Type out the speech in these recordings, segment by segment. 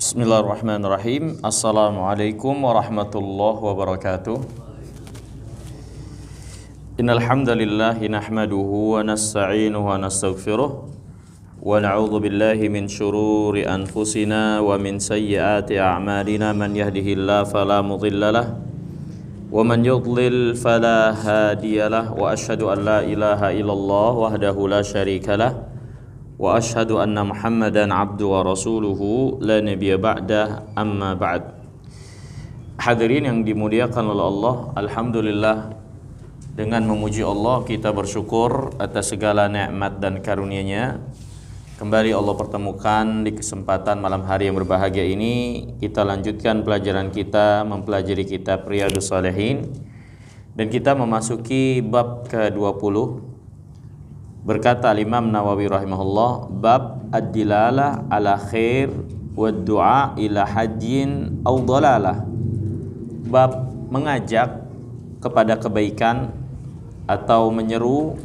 Bismillahirrahmanirrahim. Assalamualaikum warahmatullahi wabarakatuh. Innal hamdalillah nahmaduhu wa nasta'inuhu wa nastaghfiruh wa na'udzu billahi min shururi anfusina wa min sayyiati a'malina. Man yahdihillahu fala mudhillalah wa man yudlil fala hadiyalah. Wa asyhadu an la ilaha illallah wahdahu la syarikalah wa asyhadu anna Muhammadan abdu wa rasuluhu la nabiyya ba'dah, amma ba'd. Hadirin yang dimuliakan oleh Allah, alhamdulillah, dengan memuji Allah kita bersyukur atas segala nikmat dan karunia-Nya. Kembali Allah pertemukan di kesempatan malam hari yang berbahagia ini. Kita lanjutkan pelajaran kita mempelajari kitab Riyadhus Shalihin, dan kita memasuki bab ke-20. Berkata Imam Nawawi rahimahullah, bab ad-dilalah ala khair wa du'a ila hajjin aw dhalalah. Bab mengajak kepada kebaikan atau menyeru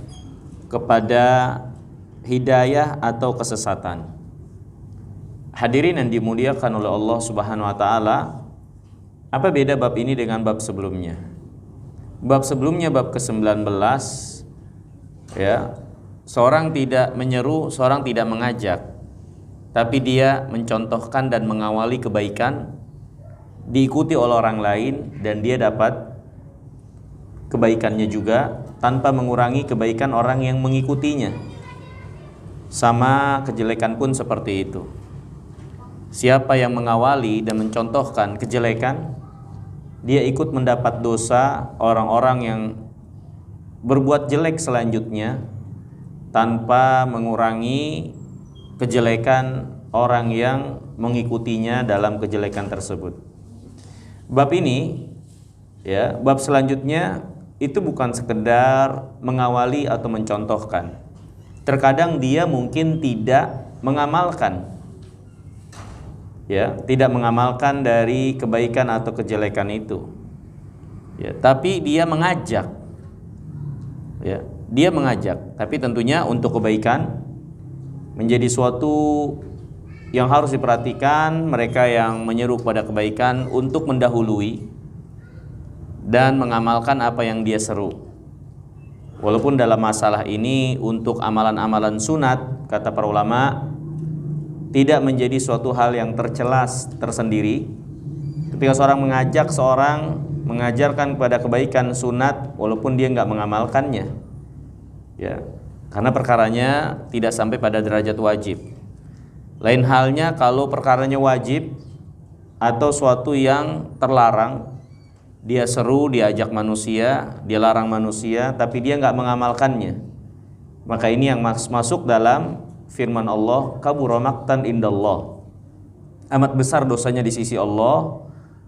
kepada hidayah atau kesesatan. Hadirin yang dimuliakan oleh Allah Subhanahu wa taala, apa beda bab ini dengan bab sebelumnya? Bab sebelumnya, bab ke-19, ya, seorang tidak menyeru, seorang tidak mengajak, tapi dia mencontohkan dan mengawali kebaikan, diikuti oleh orang lain, dan dia dapat kebaikannya juga tanpa mengurangi kebaikan orang yang mengikutinya. Sama kejelekan pun seperti itu. Siapa yang mengawali dan mencontohkan kejelekan, dia ikut mendapat dosa orang-orang yang berbuat jelek selanjutnya, tanpa mengurangi kejelekan orang yang mengikutinya dalam kejelekan tersebut. Bab ini, ya, bab selanjutnya itu bukan sekedar mengawali atau mencontohkan. Terkadang dia mungkin tidak mengamalkan, ya, tidak mengamalkan dari kebaikan atau kejelekan itu, ya, tapi dia mengajak, ya. Dia mengajak, tapi tentunya untuk kebaikan. Menjadi suatu yang harus diperhatikan mereka yang menyeru pada kebaikan untuk mendahului dan mengamalkan apa yang dia seru. Walaupun dalam masalah ini untuk amalan-amalan sunat, kata para ulama, tidak menjadi suatu hal yang tercela tersendiri. Ketika seorang mengajak seorang mengajarkan kepada kebaikan sunat walaupun dia nggak mengamalkannya, ya, karena perkaranya tidak sampai pada derajat wajib. Lain halnya kalau perkaranya wajib atau suatu yang terlarang, dia seru, diajak manusia, dia larang manusia, tapi dia nggak mengamalkannya. Maka ini yang masuk dalam firman Allah, kabura maqtan indallah. Amat besar dosanya di sisi Allah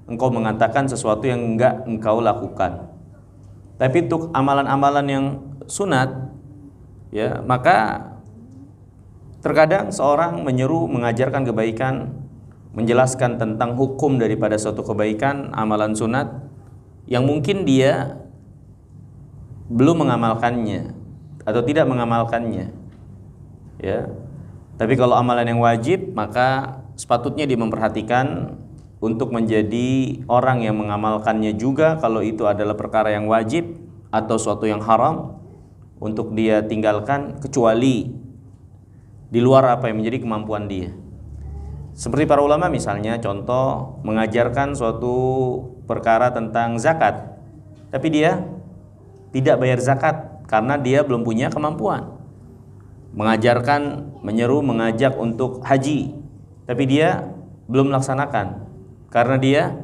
engkau mengatakan sesuatu yang enggak engkau lakukan. Tapi untuk amalan-amalan yang sunat, ya, maka terkadang seorang menyeru, mengajarkan kebaikan, menjelaskan tentang hukum daripada suatu kebaikan, amalan sunat yang mungkin dia belum mengamalkannya atau tidak mengamalkannya, ya. Tapi kalau amalan yang wajib, maka sepatutnya dia memperhatikan untuk menjadi orang yang mengamalkannya juga kalau itu adalah perkara yang wajib atau suatu yang haram, untuk dia tinggalkan kecuali di luar apa yang menjadi kemampuan dia. Seperti para ulama misalnya, contoh mengajarkan suatu perkara tentang zakat, tapi dia tidak bayar zakat karena dia belum punya kemampuan. Mengajarkan, menyeru, mengajak untuk haji, tapi dia belum melaksanakan karena dia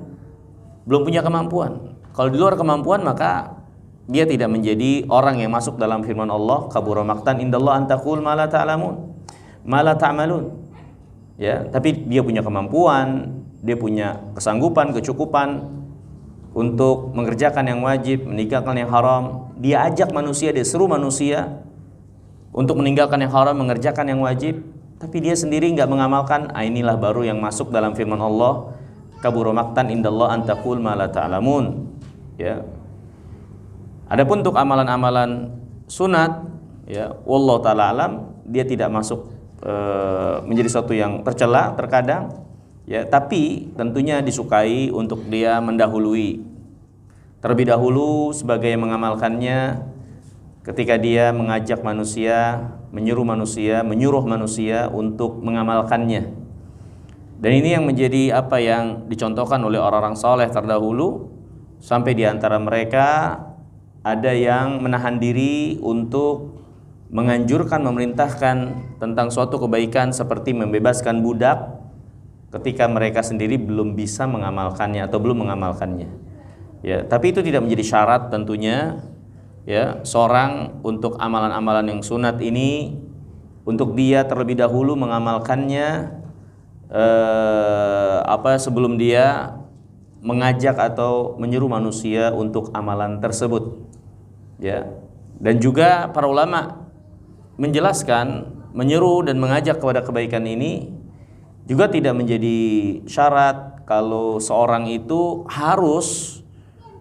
belum punya kemampuan. Kalau di luar kemampuan, maka dia tidak menjadi orang yang masuk dalam firman Allah, kabura maqtan indallah an taqul ma la ta'lamun ma la ta'malun, ya. Tapi dia punya kemampuan, dia punya kesanggupan, kecukupan untuk mengerjakan yang wajib, meninggalkan yang haram. Dia ajak manusia, dia seru manusia untuk meninggalkan yang haram, mengerjakan yang wajib, tapi dia sendiri enggak mengamalkan. Inilah baru yang masuk dalam firman Allah, kabura maqtan indallah an taqul ma la ta'lamun, ya. Adapun untuk amalan-amalan sunat, ya, wallahu taala alam, dia tidak masuk menjadi sesuatu yang tercela terkadang, Ya, tapi tentunya disukai untuk dia mendahului terlebih dahulu sebagai yang mengamalkannya ketika dia mengajak manusia, menyuruh manusia untuk mengamalkannya. Dan ini yang menjadi apa yang dicontohkan oleh orang-orang saleh terdahulu, sampai di antara mereka ada yang menahan diri untuk menganjurkan, memerintahkan tentang suatu kebaikan seperti membebaskan budak ketika mereka sendiri belum bisa mengamalkannya atau belum mengamalkannya. Ya, tapi itu tidak menjadi syarat tentunya ya seorang untuk amalan-amalan yang sunat ini untuk dia terlebih dahulu mengamalkannya sebelum dia mengajak atau menyuruh manusia untuk amalan tersebut. Ya. Dan juga para ulama menjelaskan menyeru dan mengajak kepada kebaikan ini juga tidak menjadi syarat kalau seorang itu harus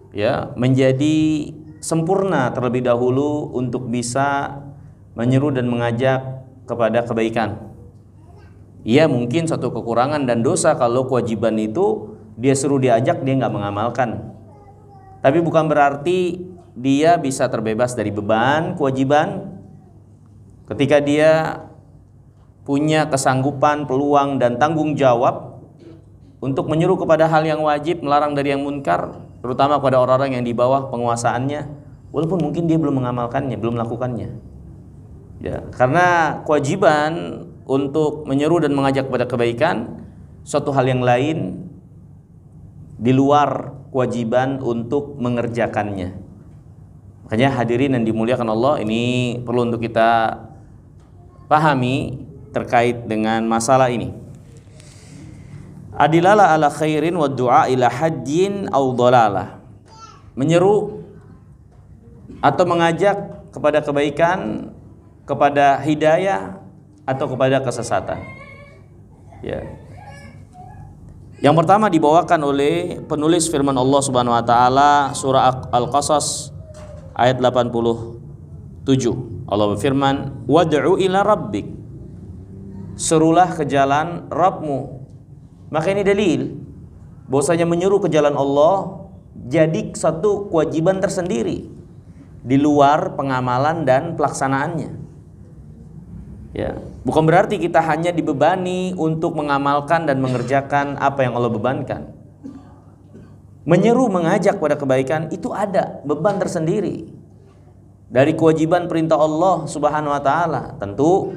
ya menjadi sempurna terlebih dahulu untuk bisa menyeru dan mengajak kepada kebaikan. Ia mungkin satu kekurangan dan dosa kalau kewajiban itu dia suruh diajak dia nggak mengamalkan. Tapi bukan berarti dia bisa terbebas dari beban kewajiban ketika dia punya kesanggupan, peluang dan tanggung jawab untuk menyuruh kepada hal yang wajib, melarang dari yang munkar, terutama kepada orang-orang yang di bawah penguasaannya, walaupun mungkin dia belum mengamalkannya, belum melakukannya. Ya, karena kewajiban untuk menyeru dan mengajak kepada kebaikan suatu hal yang lain di luar kewajiban untuk mengerjakannya. Makanya hadirin yang dimuliakan Allah, ini perlu untuk kita pahami terkait dengan masalah ini. Adilala ala khairin wa du'a ila hajjin aw dhalalah. Menyeru atau mengajak kepada kebaikan, kepada hidayah atau kepada kesesatan. Ya. Yang pertama dibawakan oleh penulis firman Allah Subhanahu wa taala surah Al-Qasas ayat 87. Allah berfirman, "Wad'u ila rabbik." Serulah ke jalan Rabbmu. Maka ini dalil bahwasanya menyuruh ke jalan Allah jadi satu kewajiban tersendiri di luar pengamalan dan pelaksanaannya. Ya, bukan berarti kita hanya dibebani untuk mengamalkan dan mengerjakan apa yang Allah bebankan. Menyeru, mengajak pada kebaikan itu ada beban tersendiri dari kewajiban perintah Allah Subhanahu wa taala. Tentu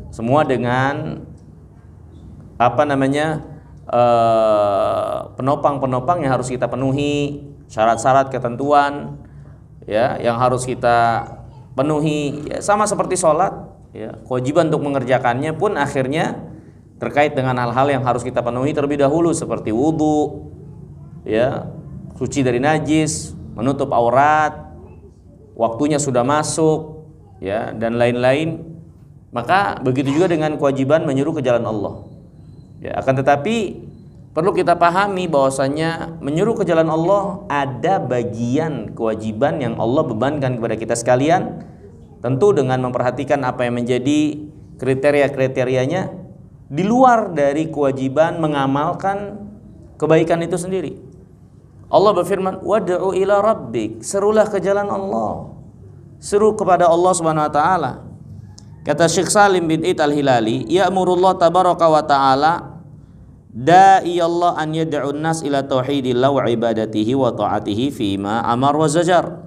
semua dengan penopang-penopang yang harus kita penuhi, syarat-syarat ketentuan ya yang harus kita penuhi ya, sama seperti sholat ya, kewajiban untuk mengerjakannya pun akhirnya terkait dengan hal-hal yang harus kita penuhi terlebih dahulu seperti wudu ya, suci dari najis, menutup aurat, waktunya sudah masuk ya dan lain-lain. Maka begitu juga dengan kewajiban menyuruh ke jalan Allah. Ya, akan tetapi perlu kita pahami bahwasanya menyuruh ke jalan Allah ada bagian kewajiban yang Allah bebankan kepada kita sekalian, tentu dengan memperhatikan apa yang menjadi kriteria-kriterianya di luar dari kewajiban mengamalkan kebaikan itu sendiri. Allah berfirman, "Wad'u ila rabbik." Serulah ke jalan Allah. Seru kepada Allah Subhanahu wa taala. Kata Syekh Salim bin Id Al-Hilali, ya'murullah tabaraka wa ta'ala da'i Allah an yad'un nas ila tauhidillah wa ibadatihi wa ta'atihi fima amar wa zajar.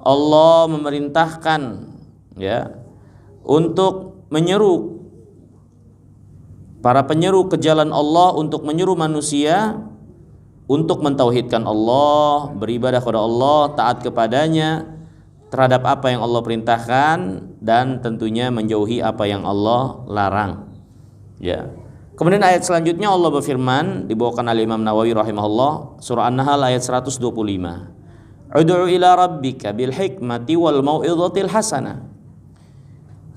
Allah memerintahkan ya untuk menyeru para penyeru ke jalan Allah, untuk menyeru manusia untuk mentauhidkan Allah, beribadah kepada Allah, taat kepadanya terhadap apa yang Allah perintahkan dan tentunya menjauhi apa yang Allah larang. Ya. Kemudian ayat selanjutnya Allah berfirman dibawakan oleh Imam Nawawi rahimahullah, surah An-Nahl ayat 125. Ud'u ila rabbika bil hikmati wal mau'izatil hasanah.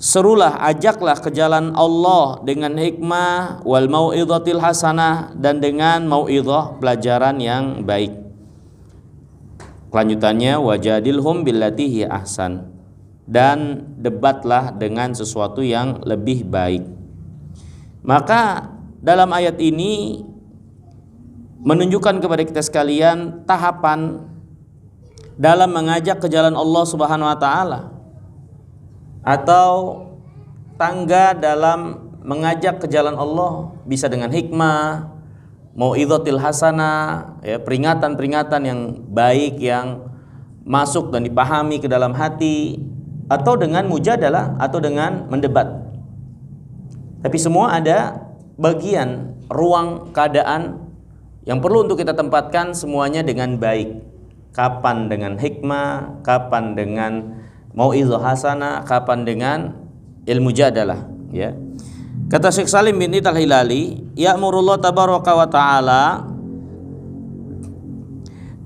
Serulah, ajaklah ke jalan Allah dengan hikmah, wal mau'izatil hasanah, dan dengan mau'izah, pelajaran yang baik. Kelanjutannya, wajadilhum billati hiya ahsan, dan debatlah dengan sesuatu yang lebih baik. Maka dalam ayat ini menunjukkan kepada kita sekalian tahapan dalam mengajak ke jalan Allah Subhanahu wa taala, atau tangga dalam mengajak ke jalan Allah. Bisa dengan hikmah, mau'izatil hasanah, ya, peringatan-peringatan yang baik yang masuk dan dipahami ke dalam hati, atau dengan mujadalah, atau dengan mendebat. Tapi semua ada bagian ruang keadaan yang perlu untuk kita tempatkan semuanya dengan baik. Kapan dengan hikmah, kapan dengan mau'izah hasanah, kapan dengan ilmu jadalah, ya. Kata Syekh Salim bin Iyad Al-Hilali, ya'murullah tabaraka wa ta'ala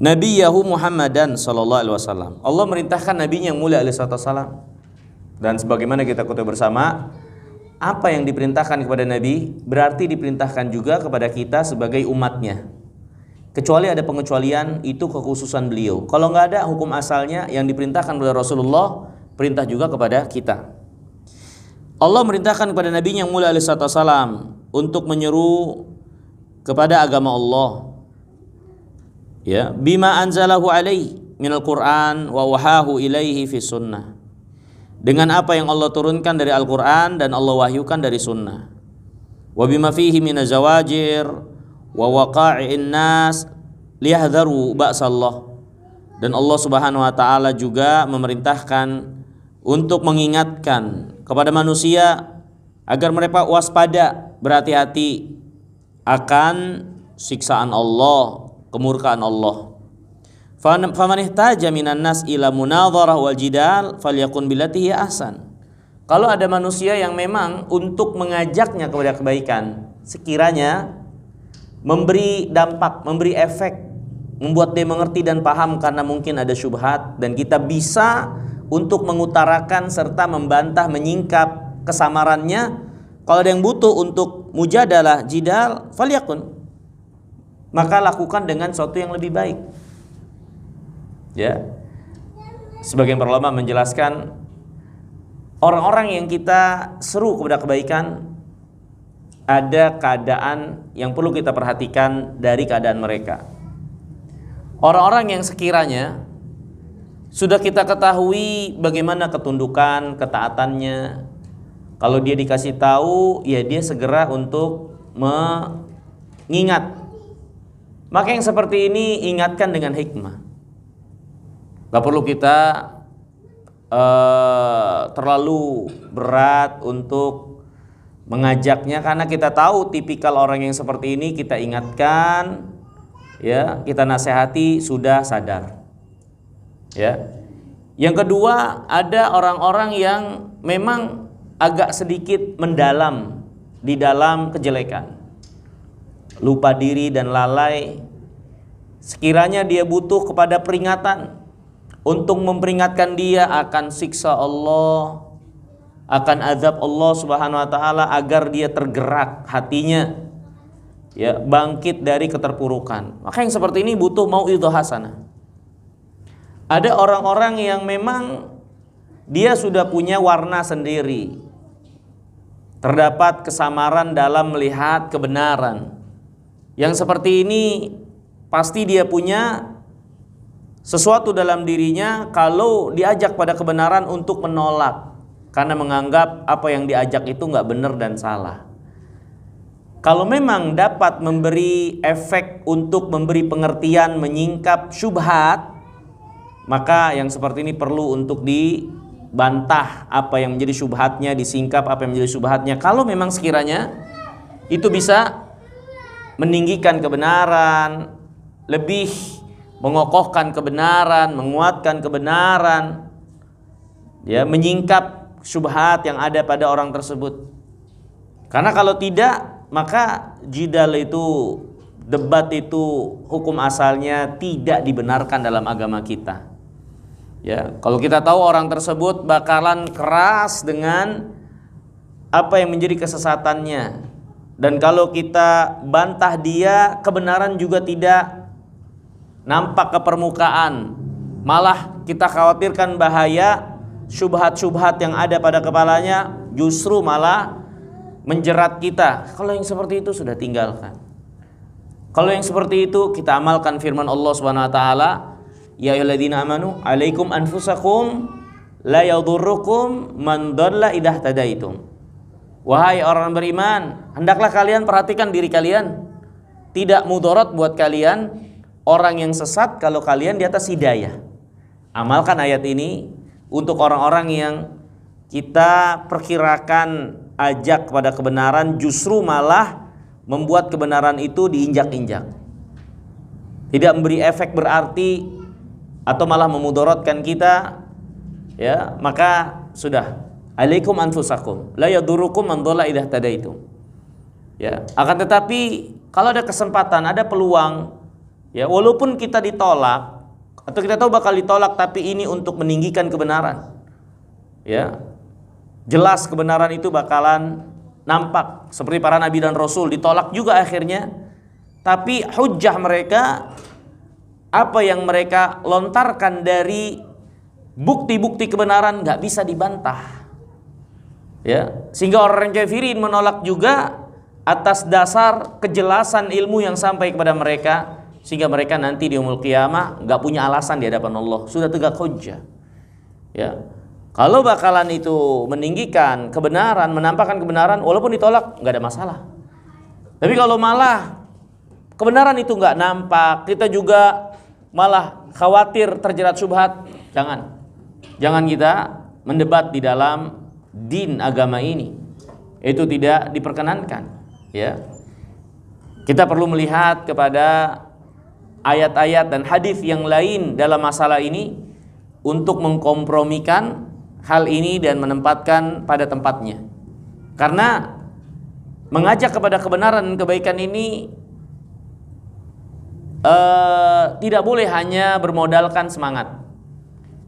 nabiyahu Muhammadan sallallahu alaihi wasallam. Allah merintahkan nabinya yang mulia alaihi wasallam. Dan sebagaimana kita ketahui bersama, apa yang diperintahkan kepada nabi berarti diperintahkan juga kepada kita sebagai umatnya. Kecuali ada pengecualian, itu kekhususan beliau. Kalau nggak ada hukum asalnya yang diperintahkan oleh Rasulullah, perintah juga kepada kita. Allah merintahkan kepada Nabi yang mulia alaihi wasallam untuk menyeru kepada agama Allah, ya, bima anzalahu alaihi minal Qur'an wa wahahu ilaihi fi sunnah, dengan apa yang Allah turunkan dari Al-Qur'an dan Allah wahyukan dari sunnah. Wa bima fihi minaz zawajir wa waqa'i'in nas liyahdharu ba'sallah, dan Allah Subhanahu wa taala juga memerintahkan untuk mengingatkan kepada manusia agar mereka waspada, berhati-hati akan siksaan Allah, kemurkaan Allah. Faman ihtaja minan nas ila munadharah wal jidal falyakun billati hiya ahsan. Kalau ada manusia yang memang untuk mengajaknya kepada kebaikan, sekiranya memberi dampak, memberi efek, membuat dia mengerti dan paham karena mungkin ada syubhat, dan kita bisa untuk mengutarakan serta membantah, menyingkap kesamarannya. Kalau ada yang butuh untuk mujadalah, jidal, falyakun, maka lakukan dengan sesuatu yang lebih baik, ya. Sebagian para ulama menjelaskan, orang-orang yang kita seru kepada kebaikan, ada keadaan yang perlu kita perhatikan dari keadaan mereka. Orang-orang yang sekiranya sudah kita ketahui bagaimana ketundukan, ketaatannya, kalau dia dikasih tahu, ya dia segera untuk mengingat. Maka yang seperti ini ingatkan dengan hikmah. Gak perlu kita terlalu berat untuk mengajaknya, karena kita tahu tipikal orang yang seperti ini, kita ingatkan, ya, kita nasihati, sudah sadar, ya. Yang kedua, ada orang-orang yang memang agak sedikit mendalam di dalam kejelekan, lupa diri dan lalai. Sekiranya dia butuh kepada peringatan untuk memperingatkan dia akan siksa Allah, akan azab Allah Subhanahu wa taala, agar dia tergerak hatinya, ya, bangkit dari keterpurukan. Maka yang seperti ini butuh mau'izah hasanah. Ada orang-orang yang memang dia sudah punya warna sendiri, terdapat kesamaran dalam melihat kebenaran. Yang seperti ini pasti dia punya sesuatu dalam dirinya kalau diajak pada kebenaran untuk menolak, karena menganggap apa yang diajak itu nggak benar dan salah. Kalau memang dapat memberi efek untuk memberi pengertian, menyingkap syubhat, maka yang seperti ini perlu untuk dibantah apa yang menjadi syubhatnya, disingkap apa yang menjadi syubhatnya. Kalau memang sekiranya itu bisa meninggikan kebenaran, lebih mengokohkan kebenaran, menguatkan kebenaran, ya, menyingkap syubhat yang ada pada orang tersebut. Karena kalau tidak, maka jidal itu, debat itu, hukum asalnya tidak dibenarkan dalam agama kita. Ya, kalau kita tahu orang tersebut bakalan keras dengan apa yang menjadi kesesatannya, dan kalau kita bantah dia, kebenaran juga tidak nampak ke permukaan, malah kita khawatirkan bahaya syubhat-syubhat yang ada pada kepalanya justru malah menjerat kita. Kalau yang seperti itu sudah tinggalkan. Kalau yang seperti itu kita amalkan firman Allah Subhanahu wa taala, ya ayyuhalladzina amanu alaikum anfusakum la yadurrukum man dhalla idza tadaitum. Wahai orang beriman, hendaklah kalian perhatikan diri kalian. Tidak mudarat buat kalian orang yang sesat kalau kalian di atas hidayah. Amalkan ayat ini untuk orang-orang yang kita perkirakan ajak kepada kebenaran justru malah membuat kebenaran itu diinjak-injak, tidak memberi efek berarti atau malah memudaratkan kita, ya, maka sudah, alaikum anfusakum la yadurukum man dhalla idza tadaitum. Ya, akan tetapi kalau ada kesempatan, ada peluang, ya, walaupun kita ditolak atau kita tahu bakal ditolak, tapi ini untuk meninggikan kebenaran, ya, jelas kebenaran itu bakalan nampak seperti para nabi dan rasul, ditolak juga akhirnya, tapi hujjah mereka, apa yang mereka lontarkan dari bukti-bukti kebenaran nggak bisa dibantah, ya, sehingga orang kafirin menolak juga atas dasar kejelasan ilmu yang sampai kepada mereka, sehingga mereka nanti di yaumul qiyamah nggak punya alasan di hadapan Allah, sudah tegak hujjah, ya. Kalau bakalan itu meninggikan kebenaran, menampakkan kebenaran, walaupun ditolak nggak ada masalah. Tapi kalau malah kebenaran itu nggak nampak, kita juga malah khawatir terjerat syubhat, jangan kita mendebat di dalam din agama ini. Itu tidak diperkenankan, ya. Kita perlu melihat kepada ayat-ayat dan hadis yang lain dalam masalah ini untuk mengkompromikan hal ini dan menempatkan pada tempatnya. Karena mengajak kepada kebenaran dan kebaikan ini tidak boleh hanya bermodalkan semangat,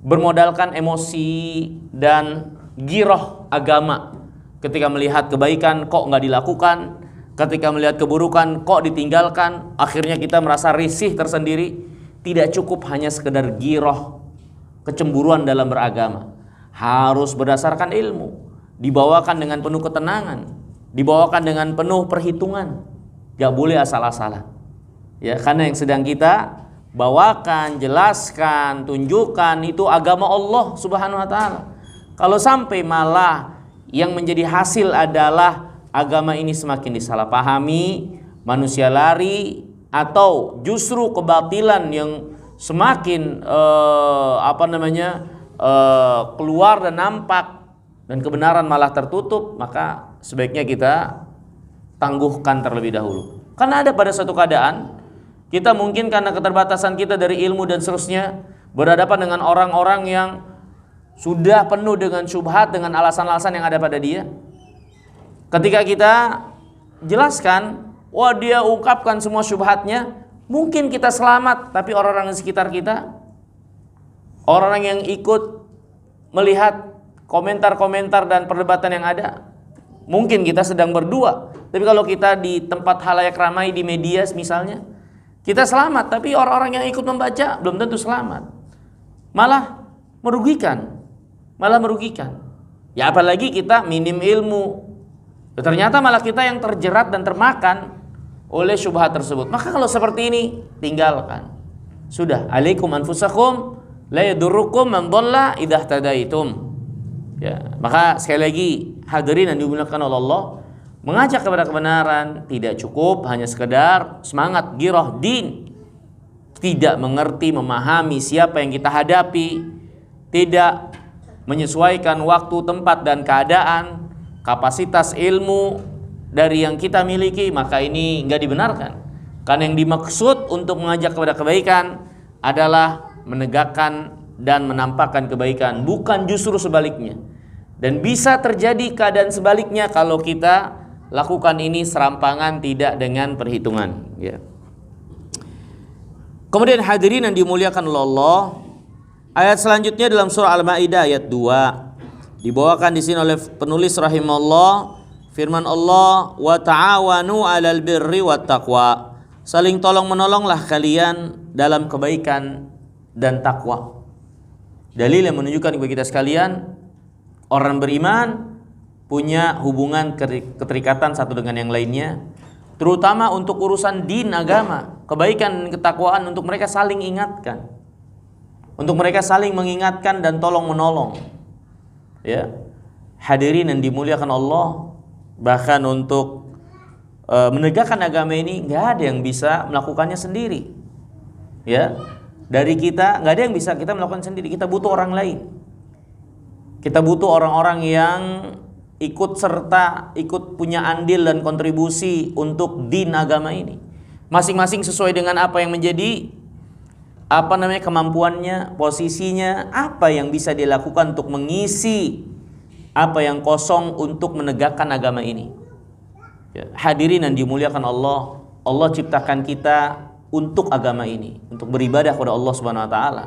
bermodalkan emosi dan giroh agama. Ketika melihat kebaikan kok nggak dilakukan, ketika melihat keburukan kok ditinggalkan, akhirnya kita merasa risih tersendiri. Tidak cukup hanya sekedar giroh, kecemburuan dalam beragama. Harus berdasarkan ilmu, dibawakan dengan penuh ketenangan, dibawakan dengan penuh perhitungan. Gak boleh asal-asalan, ya, karena yang sedang kita bawakan, jelaskan, tunjukkan itu agama Allah Subhanahu wa taala. Kalau sampai malah yang menjadi hasil adalah agama ini semakin disalahpahami, manusia lari, atau justru kebatilan yang semakin keluar dan nampak, dan kebenaran malah tertutup, maka sebaiknya kita tangguhkan terlebih dahulu. Karena ada pada suatu keadaan kita mungkin karena keterbatasan kita dari ilmu dan seterusnya berhadapan dengan orang-orang yang sudah penuh dengan syubhat, dengan alasan-alasan yang ada pada dia. Ketika kita jelaskan, wah, dia ungkapkan semua syubhatnya, mungkin kita selamat, tapi orang-orang di sekitar kita, orang yang ikut melihat komentar-komentar dan perdebatan yang ada, mungkin kita sedang berdua. Tapi kalau kita di tempat halayak ramai di media misalnya, kita selamat, tapi orang-orang yang ikut membaca belum tentu selamat. Malah merugikan. Ya, apalagi kita minim ilmu. Ternyata malah kita yang terjerat dan termakan oleh syubhat tersebut. Maka kalau seperti ini, tinggalkan. Sudah, alaikum anfusakum la yadurrukum man dhalla idza tadaitum. Ya, maka sekali lagi hadirin yang dimuliakan oleh Allah, mengajak kepada kebenaran tidak cukup hanya sekedar semangat giroh din, tidak mengerti, memahami siapa yang kita hadapi, tidak menyesuaikan waktu, tempat dan keadaan, kapasitas ilmu dari yang kita miliki, maka ini enggak dibenarkan. Karena yang dimaksud untuk mengajak kepada kebaikan adalah menegakkan dan menampakkan kebaikan, bukan justru sebaliknya. Dan bisa terjadi keadaan sebaliknya kalau kita lakukan ini serampangan, tidak dengan perhitungan, ya. Kemudian hadirin yang dimuliakan oleh Allah, ayat selanjutnya dalam surah Al-Maidah ayat 2 dibawakan di sini oleh penulis rahimahullah, firman Allah, wa ta'awanu 'alal birri wat taqwa. Saling tolong menolonglah kalian dalam kebaikan dan takwa. Dalil yang menunjukkan kepada kita sekalian, orang beriman punya hubungan keterikatan satu dengan yang lainnya, terutama untuk urusan din agama, kebaikan dan ketakwaan, untuk mereka saling ingatkan, untuk mereka saling mengingatkan dan tolong menolong. Ya, hadirin yang dimuliakan Allah, bahkan untuk menegakkan agama ini nggak ada yang bisa melakukannya sendiri. Ya, dari kita nggak ada yang bisa kita melakukan sendiri. Kita butuh orang lain. Kita butuh orang-orang yang ikut serta, ikut punya andil dan kontribusi untuk din agama ini. Masing-masing sesuai dengan apa yang menjadi kemampuannya, posisinya, apa yang bisa dilakukan untuk mengisi apa yang kosong untuk menegakkan agama ini. Ya, hadirin yang dimuliakan Allah, Allah ciptakan kita untuk agama ini, untuk beribadah kepada Allah Subhanahu wa taala.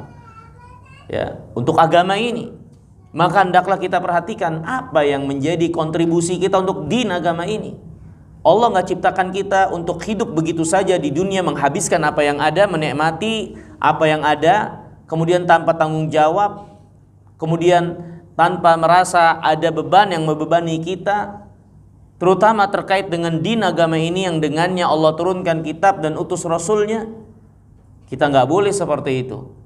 Ya, untuk agama ini. Maka hendaklah kita perhatikan apa yang menjadi kontribusi kita untuk din agama ini. Allah nggak ciptakan kita untuk hidup begitu saja di dunia, menghabiskan apa yang ada, menikmati apa yang ada, kemudian tanpa tanggung jawab, kemudian tanpa merasa ada beban yang membebani kita, terutama terkait dengan din agama ini yang dengannya Allah turunkan kitab dan utus Rasulnya. Kita nggak boleh seperti itu.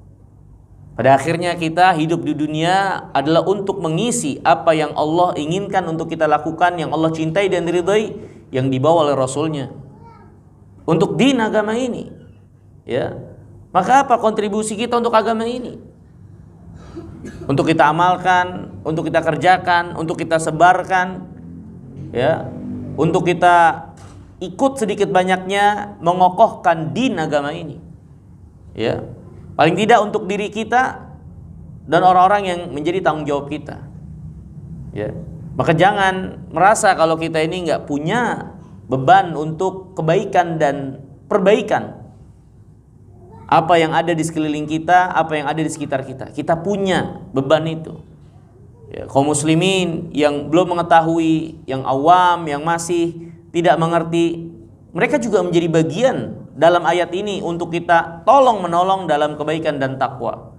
Pada akhirnya kita hidup di dunia adalah untuk mengisi apa yang Allah inginkan untuk kita lakukan, yang Allah cintai dan ridhai, yang dibawa oleh Rasulnya untuk din agama ini. Ya, maka apa kontribusi kita untuk agama ini? Untuk kita amalkan, untuk kita kerjakan, untuk kita sebarkan, ya, untuk kita ikut sedikit banyaknya mengokohkan din agama ini. Ya, paling tidak untuk diri kita dan orang-orang yang menjadi tanggung jawab kita. Ya, maka jangan merasa kalau kita ini nggak punya beban untuk kebaikan dan perbaikan apa yang ada di sekeliling kita, apa yang ada di sekitar kita. Kita punya beban itu. Ya, kaum muslimin yang belum mengetahui, yang awam, yang masih tidak mengerti, mereka juga menjadi bagian dalam ayat ini untuk kita tolong menolong dalam kebaikan dan takwa.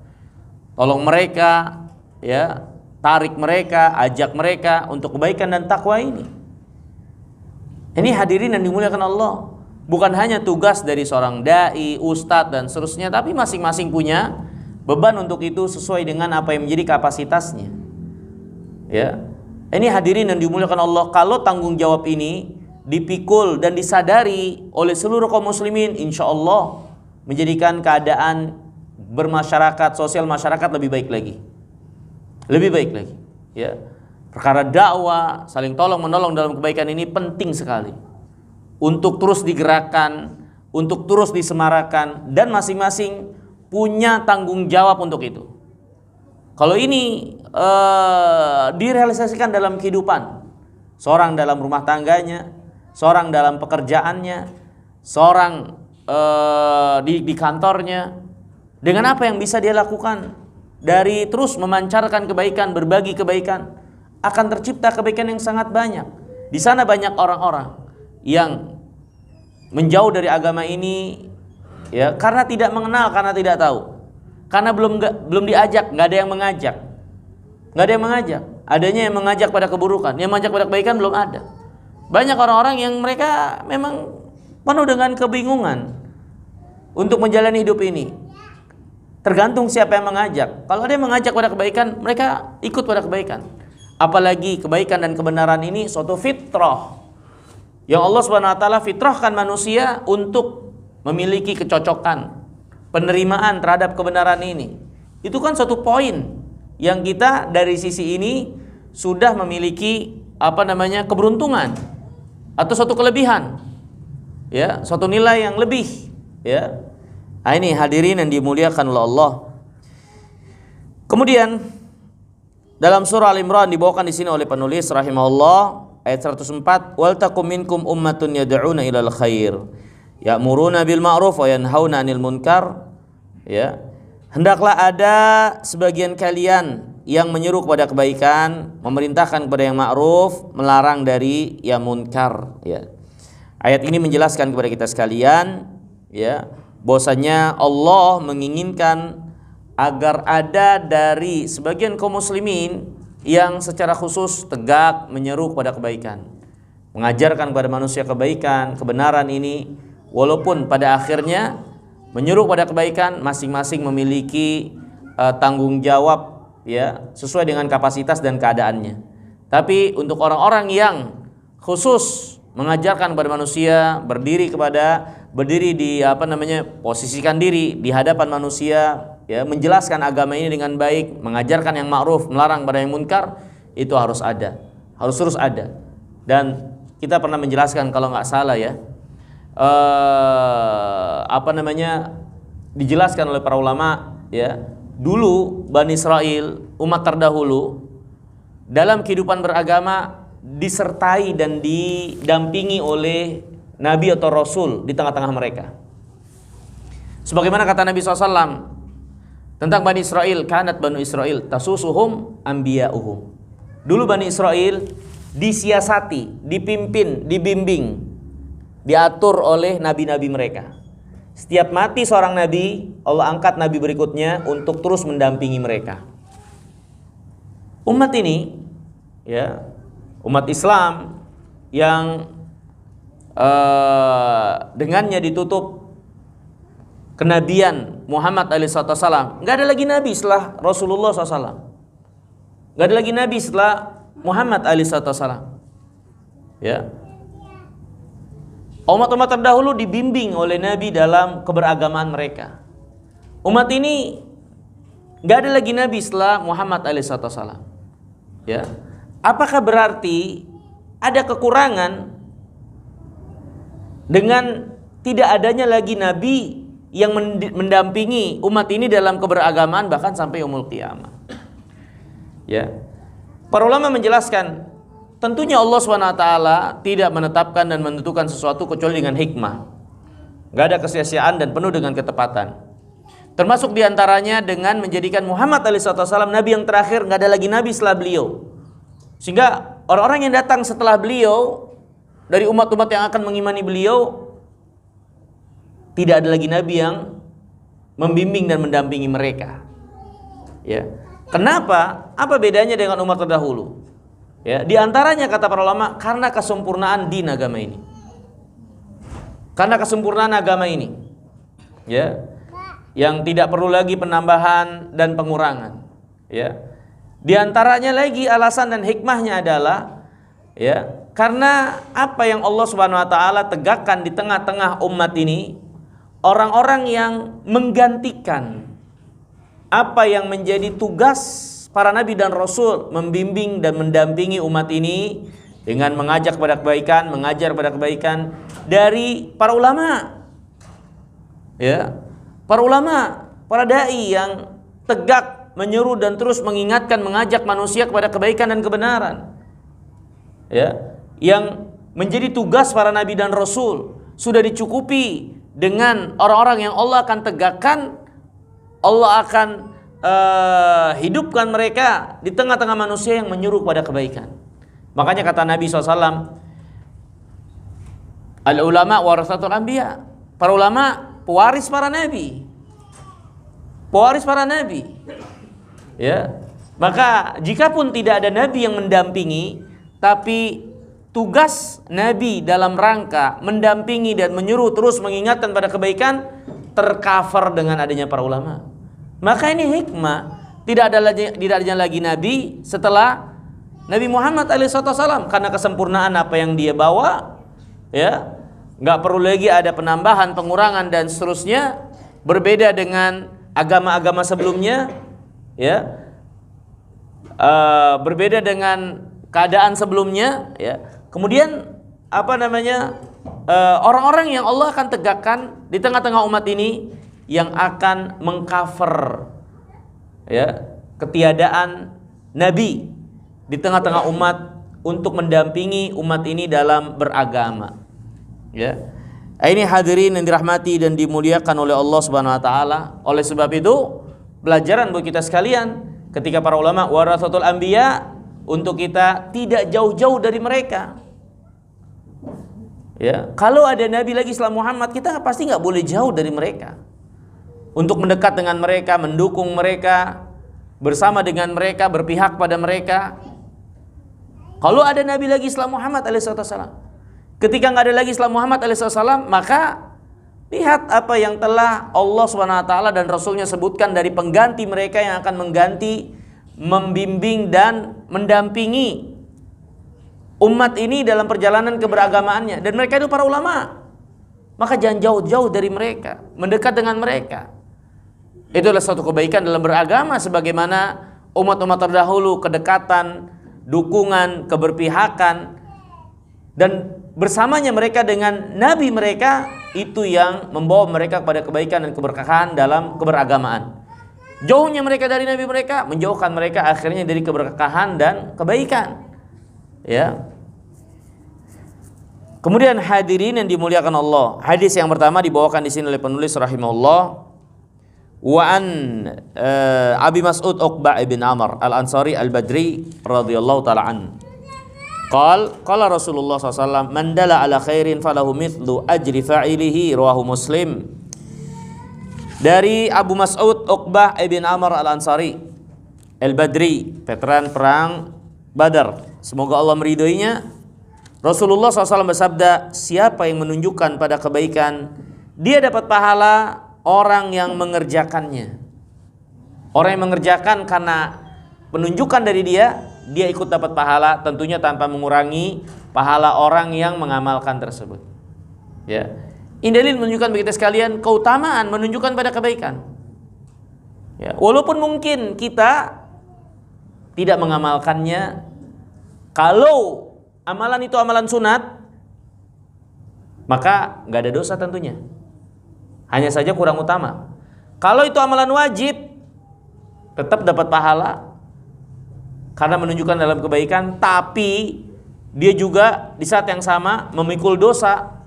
Tolong mereka, ya, tarik mereka, ajak mereka untuk kebaikan dan takwa ini. Ini hadirin yang dimuliakan Allah, bukan hanya tugas dari seorang dai, ustadz dan seterusnya, tapi masing-masing punya beban untuk itu sesuai dengan apa yang menjadi kapasitasnya. Ya, ini hadirin yang dimuliakan Allah, kalau tanggung jawab ini dipikul dan disadari oleh seluruh kaum muslimin, insya Allah menjadikan keadaan bermasyarakat, sosial masyarakat lebih baik lagi, lebih baik lagi. Ya, perkara dakwah, saling tolong menolong dalam kebaikan ini penting sekali untuk terus digerakkan, untuk terus disemarakan, dan masing-masing punya tanggung jawab untuk itu. Kalau ini direalisasikan dalam kehidupan, seorang dalam rumah tangganya, seorang dalam pekerjaannya, seorang di kantornya, dengan apa yang bisa dia lakukan dari terus memancarkan kebaikan, berbagi kebaikan, akan tercipta kebaikan yang sangat banyak. Di sana banyak orang-orang yang menjauh dari agama ini, ya, karena tidak mengenal, karena tidak tahu, karena belum diajak, nggak ada yang mengajak, nggak ada yang mengajak. Adanya yang mengajak pada keburukan, yang mengajak pada kebaikan belum ada. Banyak orang-orang yang mereka memang penuh dengan kebingungan untuk menjalani hidup ini. Tergantung siapa yang mengajak. Kalau ada yang mengajak pada kebaikan, mereka ikut pada kebaikan. Apalagi kebaikan dan kebenaran ini suatu fitrah yang Allah Subhanahu wa taala fitrahkan manusia untuk memiliki kecocokan, penerimaan terhadap kebenaran ini. Itu kan suatu poin yang kita dari sisi ini sudah memiliki keberuntungan atau suatu kelebihan, ya, suatu nilai yang lebih, ya. Nah, ini hadirin yang dimuliakan oleh Allah. Kemudian dalam surah Al-Imran dibawakan di sini oleh penulis rahimahullah ayat 104, wal takum minkum ummatun yad'una ilal khair ya'muruna bil ma'ruf wa yanhauna 'anil munkar. Ya, hendaklah ada sebagian kalian yang menyeru kepada kebaikan, memerintahkan kepada yang ma'ruf, melarang dari yang munkar. Ya, ayat ini menjelaskan kepada kita sekalian, ya, bahwasanya Allah menginginkan agar ada dari sebagian kaum muslimin yang secara khusus tegak menyeru kepada kebaikan, mengajarkan kepada manusia kebaikan, kebenaran ini, walaupun pada akhirnya menyeru kepada kebaikan masing-masing memiliki tanggung jawab ya sesuai dengan kapasitas dan keadaannya. Tapi untuk orang-orang yang khusus mengajarkan kepada manusia, berdiri di posisikan diri di hadapan manusia, ya, menjelaskan agama ini dengan baik, mengajarkan yang ma'ruf, melarang pada yang munkar, itu harus ada, harus terus ada. Dan kita pernah menjelaskan kalau nggak salah ya, dijelaskan oleh para ulama ya, dulu Bani Israel, umat terdahulu, dalam kehidupan beragama disertai dan didampingi oleh Nabi atau Rasul di tengah-tengah mereka. Sebagaimana kata Nabi SAW tentang Bani Israel, kanat Banu Israel tasusuhum anbiya'uhum. Dulu Bani Israel disiasati, dipimpin, dibimbing, diatur oleh nabi-nabi mereka. Setiap mati seorang nabi, Allah angkat nabi berikutnya untuk terus mendampingi mereka. Umat ini ya, umat Islam yang dengannya ditutup kenabian Muhammad alaihissalam. Nggak ada lagi nabi setelah Rasulullah SAW. Nggak ada lagi nabi setelah Muhammad alaihissalam. Ya, umat-umat terdahulu dibimbing oleh nabi dalam keberagamaan mereka. Umat ini nggak ada lagi nabi setelah Muhammad alaihissalam. Ya, apakah berarti ada kekurangan dengan tidak adanya lagi nabi yang mendampingi umat ini dalam keberagamaan bahkan sampai yaumul qiyamah? Ya, para ulama menjelaskan, tentunya Allah SWT tidak menetapkan dan menentukan sesuatu kecuali dengan hikmah. Gak ada kesia-siaan dan penuh dengan ketepatan. Termasuk diantaranya dengan menjadikan Muhammad alaihissalam nabi yang terakhir, gak ada lagi nabi setelah beliau. Sehingga orang-orang yang datang setelah beliau dari umat-umat yang akan mengimani beliau, tidak ada lagi nabi yang membimbing dan mendampingi mereka. Ya, kenapa? Apa bedanya dengan umat terdahulu? Ya, di antaranya kata para ulama, karena kesempurnaan din agama ini. Karena kesempurnaan agama ini. Ya, yang tidak perlu lagi penambahan dan pengurangan. Ya. Di antaranya lagi alasan dan hikmahnya adalah ya, karena apa yang Allah Subhanahu wa taala tegakkan di tengah-tengah umat ini, orang-orang yang menggantikan apa yang menjadi tugas para nabi dan rasul, membimbing dan mendampingi umat ini dengan mengajak kepada kebaikan, mengajar kepada kebaikan dari para ulama. Ya. Para ulama, para dai yang tegak menyeru dan terus mengingatkan, mengajak manusia kepada kebaikan dan kebenaran. Ya, yang menjadi tugas para nabi dan rasul sudah dicukupi dengan orang-orang yang Allah akan tegakkan, Allah akan hidupkan mereka di tengah-tengah manusia yang menyuruh kepada kebaikan. Makanya kata Nabi SAW, al-ulama warasatul anbiya, para ulama pewaris para nabi. Pewaris para nabi. Ya. Maka jikapun tidak ada nabi yang mendampingi, tapi tugas nabi dalam rangka mendampingi dan menyuruh terus mengingatkan pada kebaikan tercover dengan adanya para ulama. Maka ini hikmah, tidak adanya lagi nabi setelah Nabi Muhammad alaihissalam, karena kesempurnaan apa yang dia bawa, ya, nggak perlu lagi ada penambahan, pengurangan dan seterusnya. Berbeda dengan agama-agama sebelumnya, ya, berbeda dengan keadaan sebelumnya, ya. Kemudian orang-orang yang Allah akan tegakkan di tengah-tengah umat ini yang akan mengcover, ya, ketiadaan nabi di tengah-tengah umat untuk mendampingi umat ini dalam beragama. Ya. Ini hadirin yang dirahmati dan dimuliakan oleh Allah Subhanahu wa taala. Oleh sebab itu, pelajaran buat kita sekalian ketika para ulama warasatul anbiya, untuk kita tidak jauh-jauh dari mereka. Ya, kalau ada nabi lagi setelah Muhammad, kita pasti nggak boleh jauh dari mereka. Untuk mendekat dengan mereka, mendukung mereka, bersama dengan mereka, berpihak pada mereka. Kalau ada nabi lagi setelah Muhammad alaihissalam, ketika nggak ada lagi setelah Muhammad alaihissalam, maka lihat apa yang telah Allah SWT dan Rasulnya sebutkan dari pengganti mereka yang akan mengganti, membimbing dan mendampingi umat ini dalam perjalanan keberagamaannya. Dan mereka itu para ulama. Maka jangan jauh-jauh dari mereka, mendekat dengan mereka. Itu adalah suatu kebaikan dalam beragama, sebagaimana umat-umat terdahulu kedekatan, dukungan, keberpihakan, dan bersamanya mereka dengan nabi mereka, itu yang membawa mereka kepada kebaikan dan keberkahan dalam keberagamaan. Jauhnya mereka dari nabi mereka menjauhkan mereka akhirnya dari keberkahan dan kebaikan. Ya. Kemudian hadirin yang dimuliakan Allah, hadis yang pertama dibawakan di sini oleh penulis rahimahullah, wa an Abi Mas'ud Uqbah ibn Amr Al-Ansari Al-Badri radhiyallahu taala an. Qala Rasulullah SAW, man dalla ala khairin falahu mithlu ajri fa'ilihi, rawahu Muslim. Dari Abu Mas'ud Uqbah ibn Amr Al-Ansari Al-Badri, veteran perang Badar, semoga Allah meridhoinya. Rasulullah SAW bersabda, siapa yang menunjukkan pada kebaikan, dia dapat pahala orang yang mengerjakannya. Orang yang mengerjakan karena penunjukan dari dia ikut dapat pahala, tentunya tanpa mengurangi pahala orang yang mengamalkan tersebut. Ya. Ini dalil menunjukkan bagi kita sekalian keutamaan menunjukkan pada kebaikan. Ya. Walaupun mungkin kita tidak mengamalkannya, kalau amalan itu amalan sunat, maka nggak ada dosa tentunya. Hanya saja kurang utama. Kalau itu amalan wajib, tetap dapat pahala karena menunjukkan dalam kebaikan, tapi dia juga di saat yang sama memikul dosa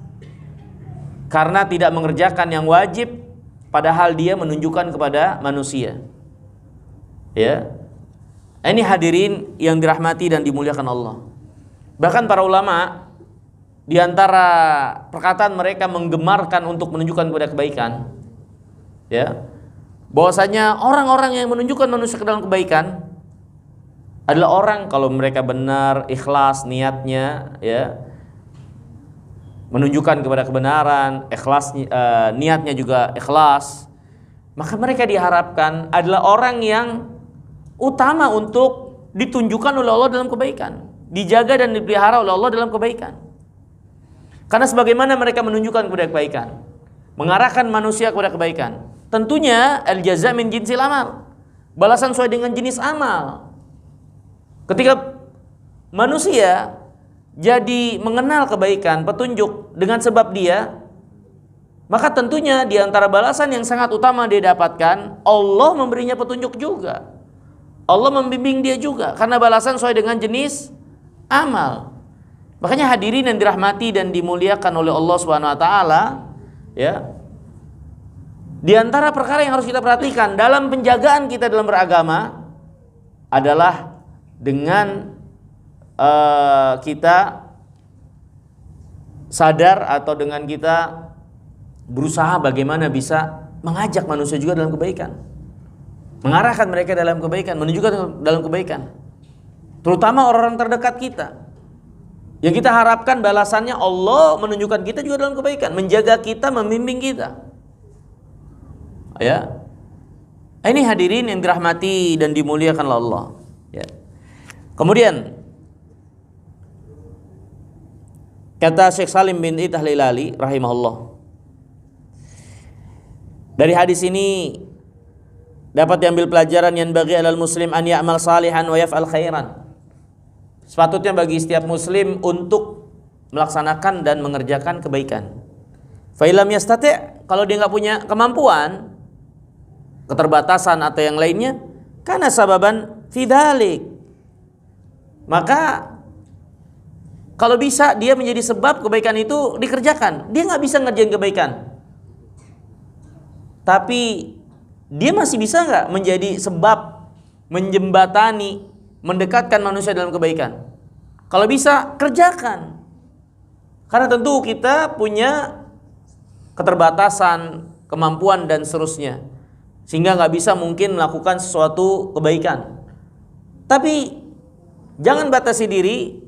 karena tidak mengerjakan yang wajib, padahal dia menunjukkan kepada manusia. Ya. Ini hadirin yang dirahmati dan dimuliakan Allah. Bahkan para ulama di antara perkataan mereka menggemarkan untuk menunjukkan kepada kebaikan, ya, bahwasanya orang-orang yang menunjukkan manusia ke dalam kebaikan adalah orang kalau mereka benar, ikhlas niatnya, ya, menunjukkan kepada kebenaran, ikhlas, niatnya juga ikhlas, maka mereka diharapkan adalah orang yang utama untuk ditunjukkan oleh Allah dalam kebaikan, dijaga dan dipelihara oleh Allah dalam kebaikan. Karena sebagaimana mereka menunjukkan kepada kebaikan, mengarahkan manusia kepada kebaikan, tentunya al-jaza min jinsil amal, balasan sesuai dengan jenis amal. Ketika manusia jadi mengenal kebaikan, petunjuk dengan sebab dia, maka tentunya di antara balasan yang sangat utama dia dapatkan, Allah memberinya petunjuk juga, Allah membimbing dia juga, karena balasan sesuai dengan jenis amal. Makanya hadirin yang dirahmati dan dimuliakan oleh Allah Subhanahu wa taala, ya. Di antara perkara yang harus kita perhatikan dalam penjagaan kita dalam beragama adalah dengan kita sadar atau dengan kita berusaha bagaimana bisa mengajak manusia juga dalam kebaikan, mengarahkan mereka dalam kebaikan, menunjukkan dalam kebaikan, terutama orang-orang terdekat kita yang kita harapkan balasannya Allah menunjukkan kita juga dalam kebaikan, menjaga kita, membimbing kita. Ya, ini hadirin yang dirahmati dan dimuliakan Allah. Ya. Kemudian kata Syekh Salim bin Itahlilali rahimahullah, dari hadis ini dapat diambil pelajaran yang bagi alal muslim an ya'mal salihan wa yaf'al khairan. Sepatutnya bagi setiap muslim untuk melaksanakan dan mengerjakan kebaikan. Fa illam yastati', kalau dia enggak punya kemampuan, keterbatasan atau yang lainnya, kana sababan fi dzalik, maka kalau bisa dia menjadi sebab kebaikan itu dikerjakan. Dia nggak bisa ngerjain kebaikan, tapi dia masih bisa nggak menjadi sebab menjembatani, mendekatkan manusia dalam kebaikan? Kalau bisa, kerjakan. Karena tentu kita punya keterbatasan, kemampuan dan seterusnya. sehingga nggak bisa mungkin melakukan sesuatu kebaikan. Tapi jangan batasi diri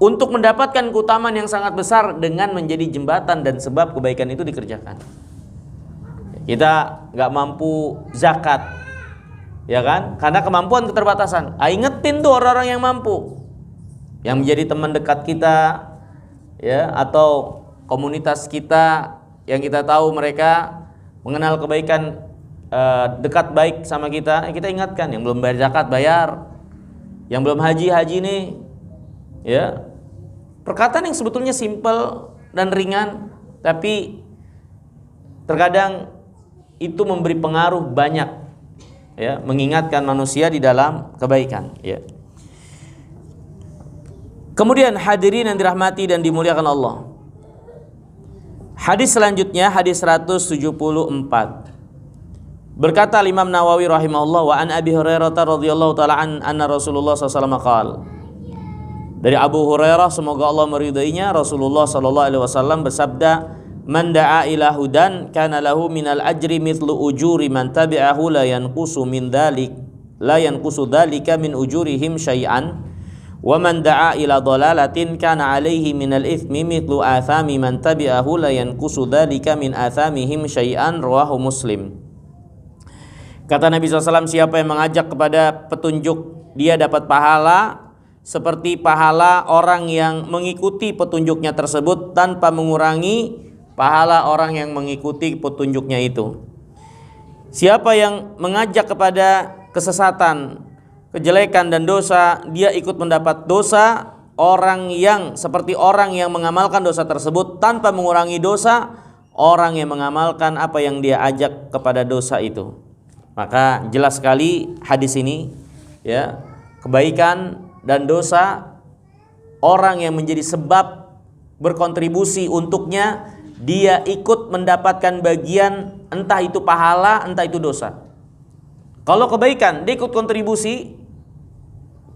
untuk mendapatkan keutamaan yang sangat besar dengan menjadi jembatan dan sebab kebaikan itu dikerjakan. Kita nggak mampu zakat, ya kan? Karena kemampuan keterbatasan. Ingetin tuh orang-orang yang mampu, yang menjadi teman dekat kita, ya, atau komunitas kita yang kita tahu mereka mengenal kebaikan, dekat baik sama kita. Kita ingatkan, yang belum bayar zakat bayar, yang belum haji nih, ya. Perkataan yang sebetulnya simpel dan ringan, tapi terkadang itu memberi pengaruh banyak, ya, mengingatkan manusia di dalam kebaikan, ya. Kemudian hadirin yang dirahmati dan dimuliakan Allah, hadis selanjutnya, hadis 174. Berkata Imam Nawawi rahimahullah, wa an Abi Hurairah radhiyallahu taala anna Rasulullah sallallahu alaihi wasallam qala, dari Abu Hurairah semoga Allah meridainya, Rasulullah sallallahu alaihi wasallam bersabda, man da'a ila hudan kana lahu minal ajri mithlu ujuri man tabi'ahu la yanqusu dzalika min ujurihim syai'an wa man da'a ila dhalalatin kana alaihi minal ithmi mithlu athami man tabi'ahu la yanqusu dzalika min athamihim syai'an, rawahu Muslim. Kata Nabi SAW, siapa yang mengajak kepada petunjuk, dia dapat pahala seperti pahala orang yang mengikuti petunjuknya tersebut tanpa mengurangi pahala orang yang mengikuti petunjuknya itu. Siapa yang mengajak kepada kesesatan, kejelekan dan dosa, dia ikut mendapat dosa orang yang seperti orang yang mengamalkan dosa tersebut tanpa mengurangi dosa orang yang mengamalkan apa yang dia ajak kepada dosa itu. Maka jelas sekali hadis ini, ya, kebaikan dan dosa orang yang menjadi sebab berkontribusi untuknya, dia ikut mendapatkan bagian, entah itu pahala, entah itu dosa. Kalau kebaikan dia ikut kontribusi,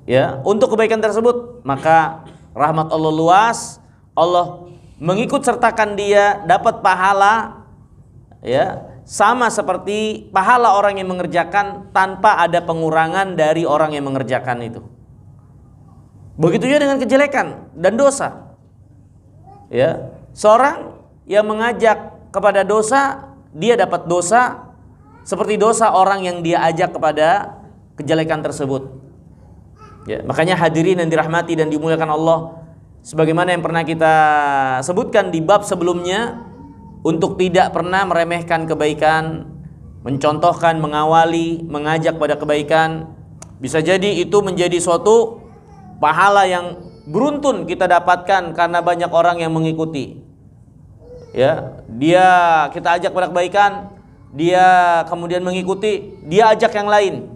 ya, untuk kebaikan tersebut, maka rahmat Allah luas, Allah mengikut sertakan dia dapat pahala, ya, sama seperti pahala orang yang mengerjakan tanpa ada pengurangan dari orang yang mengerjakan itu. Begitu juga dengan kejelekan dan dosa, ya, seorang yang mengajak kepada dosa, dia dapat dosa seperti dosa orang yang dia ajak kepada kejelekan tersebut, ya. Makanya hadirin yang dirahmati dan dimuliakan Allah, sebagaimana yang pernah kita sebutkan di bab sebelumnya, untuk tidak pernah meremehkan kebaikan, mencontohkan, mengawali, mengajak pada kebaikan. Bisa jadi itu menjadi suatu pahala yang beruntun kita dapatkan karena banyak orang yang mengikuti, ya. Dia kita ajak pada kebaikan, dia kemudian mengikuti, dia ajak yang lain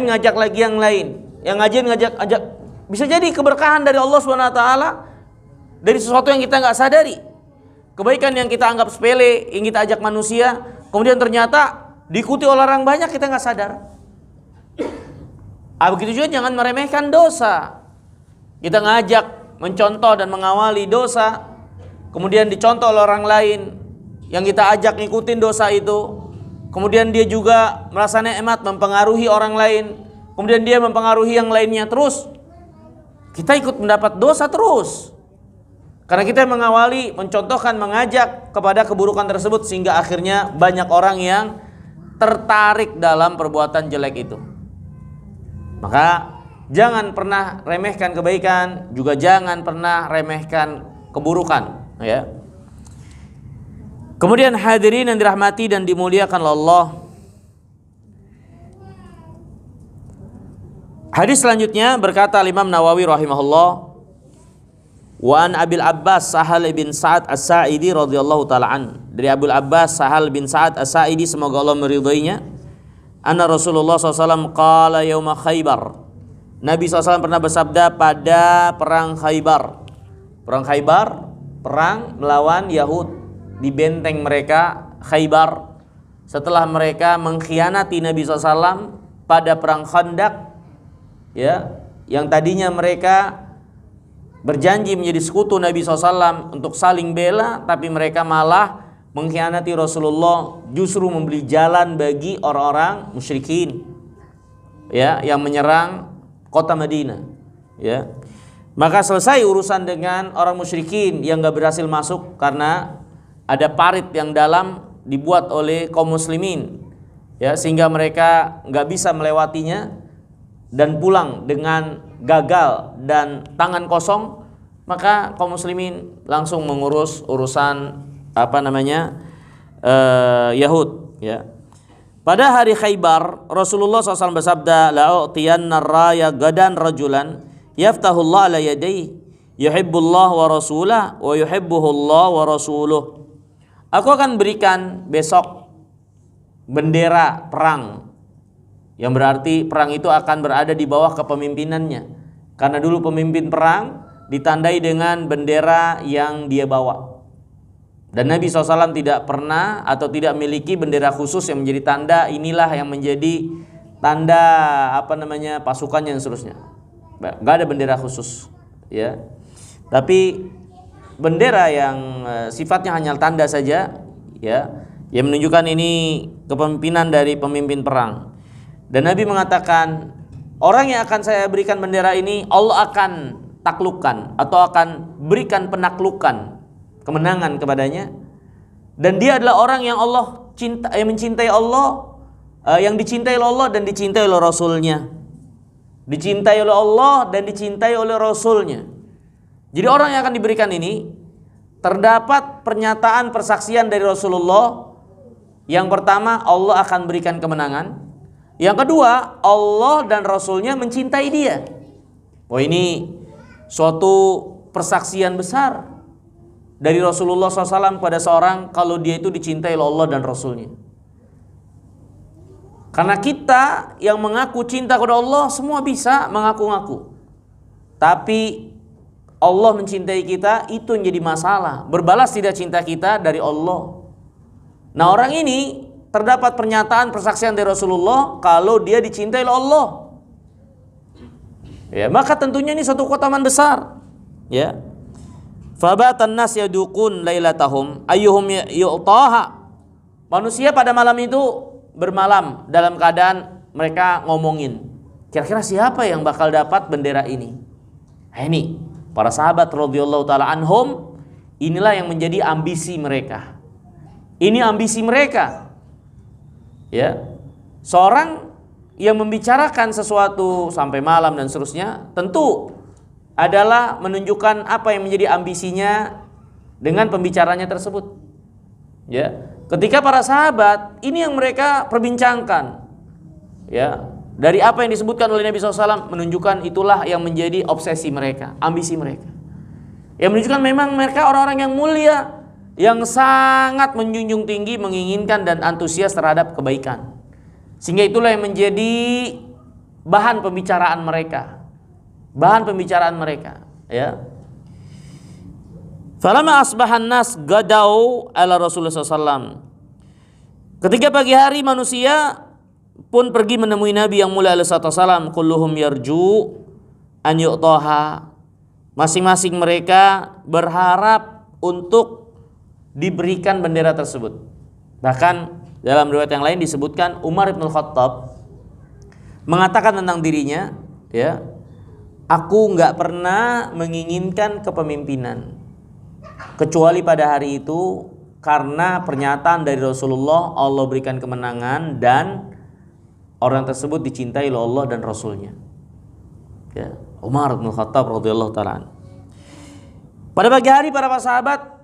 ngajak lagi yang lain, yang ngajak. Bisa jadi keberkahan dari Allah SWT dari sesuatu yang kita nggak sadari. Kebaikan yang kita anggap sepele, yang kita ajak manusia, kemudian ternyata diikuti oleh orang banyak, kita nggak sadar. Begitu juga jangan meremehkan dosa. Kita ngajak, mencontoh dan mengawali dosa, kemudian dicontoh oleh orang lain yang kita ajak ngikutin dosa itu, kemudian dia juga merasa nikmat mempengaruhi orang lain, kemudian dia mempengaruhi yang lainnya, terus kita ikut mendapat dosa terus. Karena kita mengawali, mencontohkan, mengajak kepada keburukan tersebut, sehingga akhirnya banyak orang yang tertarik dalam perbuatan jelek itu. Maka jangan pernah remehkan kebaikan, juga jangan pernah remehkan keburukan, ya. Kemudian hadirin yang dirahmati dan dimuliakan Allah, hadis selanjutnya berkata Imam Nawawi rahimahullah, wa an Abil Abbas Sahal bin Sa'ad As-Sa'idi radhiyallahu taala an, dari Abil Abbas Sahal bin Sa'ad As-Sa'idi semoga Allah meridhoinya, anna Rasulullah SAW qala yauma Khaybar, Nabi SAW pernah bersabda pada perang Khaybar. Perang Khaybar, perang melawan Yahud di benteng mereka Khaybar, setelah mereka mengkhianati Nabi SAW pada perang Khandaq, ya, yang tadinya mereka berjanji menjadi sekutu Nabi SAW untuk saling bela, tapi mereka malah mengkhianati Rasulullah, justru memberi jalan bagi orang-orang musyrikin, ya, yang menyerang kota Madinah, ya. Maka selesai urusan dengan orang musyrikin yang gak berhasil masuk karena ada parit yang dalam dibuat oleh kaum muslimin, ya, sehingga mereka gak bisa melewatinya dan pulang dengan gagal dan tangan kosong. Maka kaum muslimin langsung mengurus urusan Yahud, ya. Pada hari Khaybar, Rasulullah SAW bersabda, la'u'tiyanna raya gadan rajulan yaftahullah ala yadayhi yuhibbullah wa rasulah wa yuhibbuhullah wa rasuluh. Aku akan berikan besok bendera perang, yang berarti perang itu akan berada di bawah kepemimpinannya, karena dulu pemimpin perang ditandai dengan bendera yang dia bawa. Dan Nabi SAW tidak pernah atau tidak memiliki bendera khusus yang menjadi tanda, inilah yang menjadi tanda pasukannya dan seterusnya. Gak ada bendera khusus, ya. Tapi bendera yang sifatnya hanya tanda saja, ya, yang menunjukkan ini kepemimpinan dari pemimpin perang. Dan Nabi mengatakan, orang yang akan saya berikan bendera ini, Allah akan taklukkan atau akan berikan penaklukan, kemenangan kepadanya. Dan dia adalah orang yang Allah cinta, yang mencintai Allah, yang dicintai oleh Allah dan dicintai oleh Rasulnya. Dicintai oleh Allah dan dicintai oleh Rasulnya. Jadi orang yang akan diberikan ini, terdapat pernyataan persaksian dari Rasulullah. Yang pertama, Allah akan berikan kemenangan. Yang kedua, Allah dan Rasulnya mencintai dia. Oh, ini suatu persaksian besar dari Rasulullah SAW pada seorang, kalau dia itu dicintai oleh Allah dan Rasulnya. Karena kita yang mengaku cinta kepada Allah semua bisa mengaku-ngaku, tapi Allah mencintai kita itu yang jadi masalah. Berbalas tidak cinta kita dari Allah. Nah, orang ini terdapat pernyataan persaksian dari Rasulullah kalau dia dicintai oleh Allah, ya, maka tentunya ini suatu keutamaan besar, ya. Fabatan nas yadukun lailatahum ayyuhum yu'taha. Manusia pada malam itu bermalam dalam keadaan mereka ngomongin, kira-kira siapa yang bakal dapat bendera ini? Nah, ini para sahabat radhiyallahu taala anhum, inilah yang menjadi ambisi mereka. Ini ambisi mereka, ya. Seorang yang membicarakan sesuatu sampai malam dan seterusnya tentu adalah menunjukkan apa yang menjadi ambisinya dengan pembicaranya tersebut, ya. Ketika para sahabat, ini yang mereka perbincangkan, ya, dari apa yang disebutkan oleh Nabi SAW, menunjukkan itulah yang menjadi obsesi mereka, ambisi mereka, yang menunjukkan memang mereka orang-orang yang mulia, yang sangat menjunjung tinggi, menginginkan dan antusias terhadap kebaikan, sehingga itulah yang menjadi bahan pembicaraan mereka, ya. Falamma asbahan nas gadau ala Rasulullah SAW. Ketika pagi hari manusia pun pergi menemui Nabi yang mulia alaihi wasallam. Kulluhum yarju an yu'taha. Masing-masing mereka berharap untuk diberikan bendera tersebut. Bahkan dalam riwayat yang lain disebutkan Umar bin Khattab mengatakan tentang dirinya, ya, aku nggak pernah menginginkan kepemimpinan kecuali pada hari itu, karena pernyataan dari Rasulullah, Allah berikan kemenangan dan orang tersebut dicintai oleh Allah dan Rasulnya, ya. Umar bin Khattab radhiyallahu ta'ala. Pada pagi hari para sahabat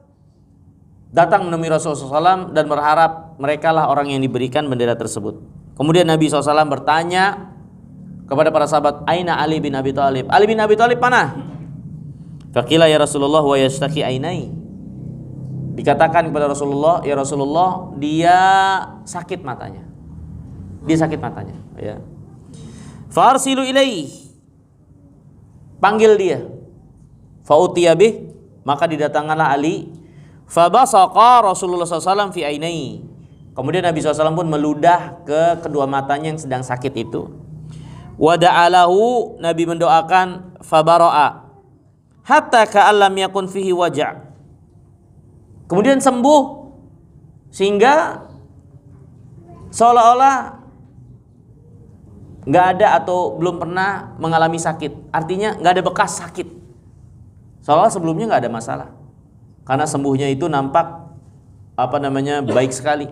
datang menemui Rasulullah SAW dan berharap mereka lah orang yang diberikan bendera tersebut. Kemudian Nabi SAW bertanya kepada para sahabat, Aina Ali bin Abi Thalib? Ali bin Abi Thalib mana? Faqila ya Rasulullah wa yashtaki ainai. Dikatakan kepada Rasulullah, ya Rasulullah, dia sakit matanya. Dia sakit matanya, ya. Farsilu ilaih. Panggil dia. Fa'utiya bih, maka didatangkanlah Ali. Fabasaqa Rasulullah SAW fi ainai. Kemudian Nabi SAW pun meludah ke kedua matanya yang sedang sakit itu. Wada'alahu, Nabi mendoakan, fabara'a hatta ka'allam yakun fihi waja'. Kemudian sembuh sehingga seolah-olah nggak ada atau belum pernah mengalami sakit. Artinya nggak ada bekas sakit. Seolah sebelumnya nggak ada masalah. Karena sembuhnya itu nampak baik sekali.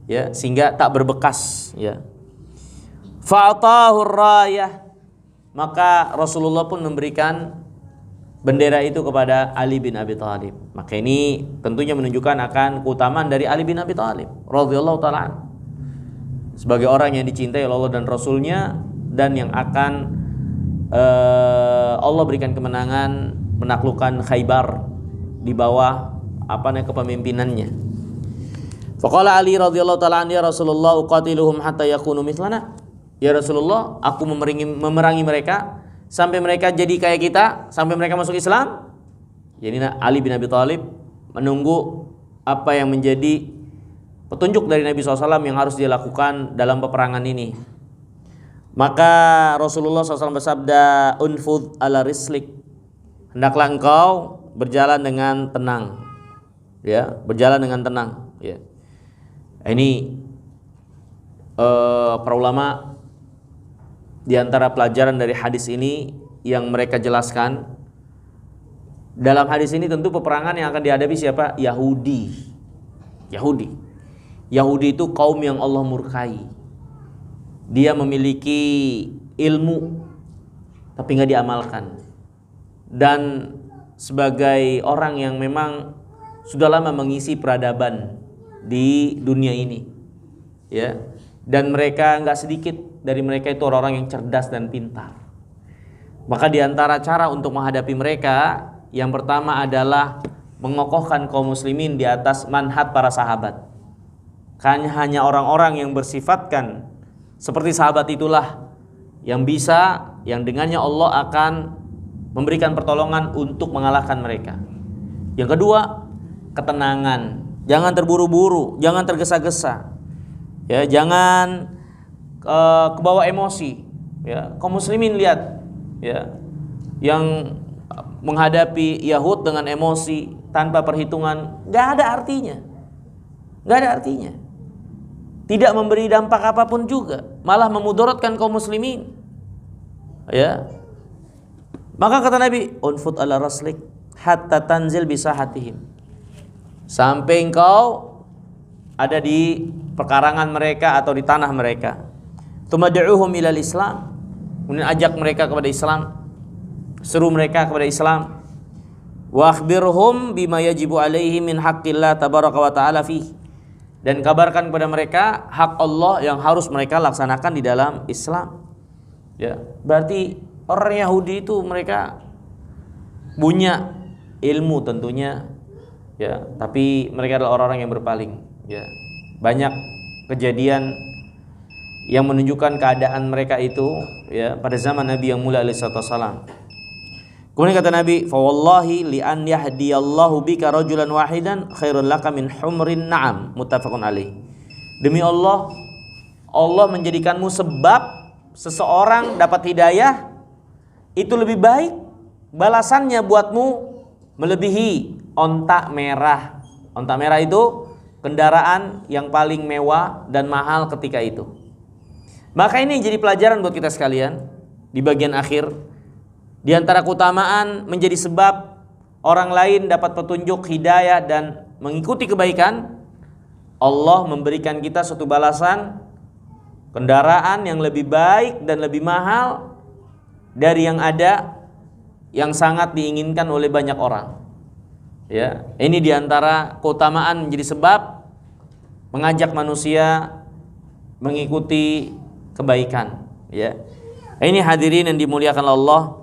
Ya, sehingga tak berbekas, ya. Fa'atahu rayah, maka Rasulullah pun memberikan bendera itu kepada Ali bin Abi Thalib. Maka ini tentunya menunjukkan akan keutamaan dari Ali bin Abi Thalib radhiyallahu taala anhu sebagai orang yang dicintai oleh Allah dan Rasulnya, dan yang akan Allah berikan kemenangan menaklukkan Khaybar di bawah kepemimpinannya. Faqala Ali radhiyallahu taala anhu, ya Rasulullah, uqatiluhum hatta yakunu mithlana. Ya Rasulullah, aku memerangi mereka sampai mereka jadi kayak kita, sampai mereka masuk Islam. Jadi Ali bin Abi Thalib menunggu apa yang menjadi petunjuk dari Nabi SAW yang harus dia lakukan dalam peperangan ini. Maka Rasulullah SAW bersabda, unfudh ala rislik, hendaklah engkau berjalan dengan tenang, ya, berjalan dengan tenang, ya. Ini para ulama di antara pelajaran dari hadis ini yang mereka jelaskan, dalam hadis ini tentu peperangan yang akan dihadapi siapa? Yahudi. Yahudi itu kaum yang Allah murkai. Dia memiliki ilmu tapi nggak diamalkan, dan sebagai orang yang memang sudah lama mengisi peradaban di dunia ini, ya, dan mereka nggak sedikit dari mereka itu orang-orang yang cerdas dan pintar. Maka di antara cara untuk menghadapi mereka, yang pertama adalah mengokohkan kaum muslimin di atas manhaj para sahabat. Hanya orang-orang yang bersifatkan seperti sahabat itulah yang bisa, yang dengannya Allah akan memberikan pertolongan untuk mengalahkan mereka. Yang kedua, ketenangan. Jangan terburu-buru, jangan tergesa-gesa, ya, jangan kebawa emosi, ya. Kaum muslimin lihat, ya, yang menghadapi Yahud dengan emosi tanpa perhitungan, nggak ada artinya, tidak memberi dampak apapun juga, malah memudaratkan kaum muslimin, ya. Maka kata Nabi, unfud ala raslik hatta tanzil bisahatihim, sampai engkau ada di pekarangan mereka atau di tanah mereka. Tumad'uhum ilal Islam, kemudian ajak mereka kepada Islam, seru mereka kepada Islam. Wa akhbirhum bima yajibu alaihi min haqqillah tabaraka wa ta'ala fi, dan kabarkan kepada mereka hak Allah yang harus mereka laksanakan di dalam Islam. Ya, berarti orang Yahudi itu mereka punya ilmu tentunya, ya, tapi mereka adalah orang-orang yang berpaling, ya. Banyak kejadian yang menunjukkan keadaan mereka itu, ya, pada zaman Nabi yang mulia alaihi wasallam. Kemudian kata Nabi, fa wallahi li an yahdiyallahu bika rajulan wahidan khairun laka min humrin na'am, muttafaqun alaih. Demi Allah, Allah menjadikanmu sebab seseorang dapat hidayah, itu lebih baik balasannya buatmu melebihi onta merah. Onta merah itu kendaraan yang paling mewah dan mahal ketika itu. Maka ini jadi pelajaran buat kita sekalian di bagian akhir. Di antara keutamaan menjadi sebab orang lain dapat petunjuk, hidayah, dan mengikuti kebaikan, Allah memberikan kita suatu balasan kendaraan yang lebih baik dan lebih mahal dari yang ada, yang sangat diinginkan oleh banyak orang. Ya, ini diantara keutamaan menjadi sebab mengajak manusia mengikuti kebaikan. Ya, ini hadirin yang dimuliakan Allah.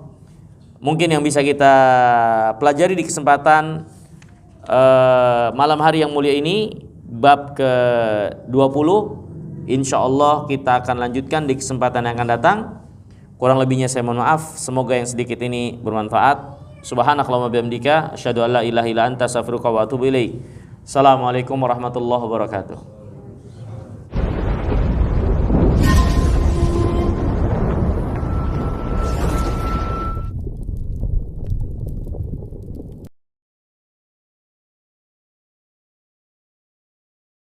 Mungkin yang bisa kita pelajari di kesempatan malam hari yang mulia ini, bab ke-20. Insyaallah kita akan lanjutkan di kesempatan yang akan datang. Kurang lebihnya saya mohon maaf. Semoga yang sedikit ini bermanfaat. Subhanakallahumma bihamdika asyhadu an la ilaha illa anta astaghfiruka wa atubu ilaik. Assalamualaikum warahmatullahi wabarakatuh.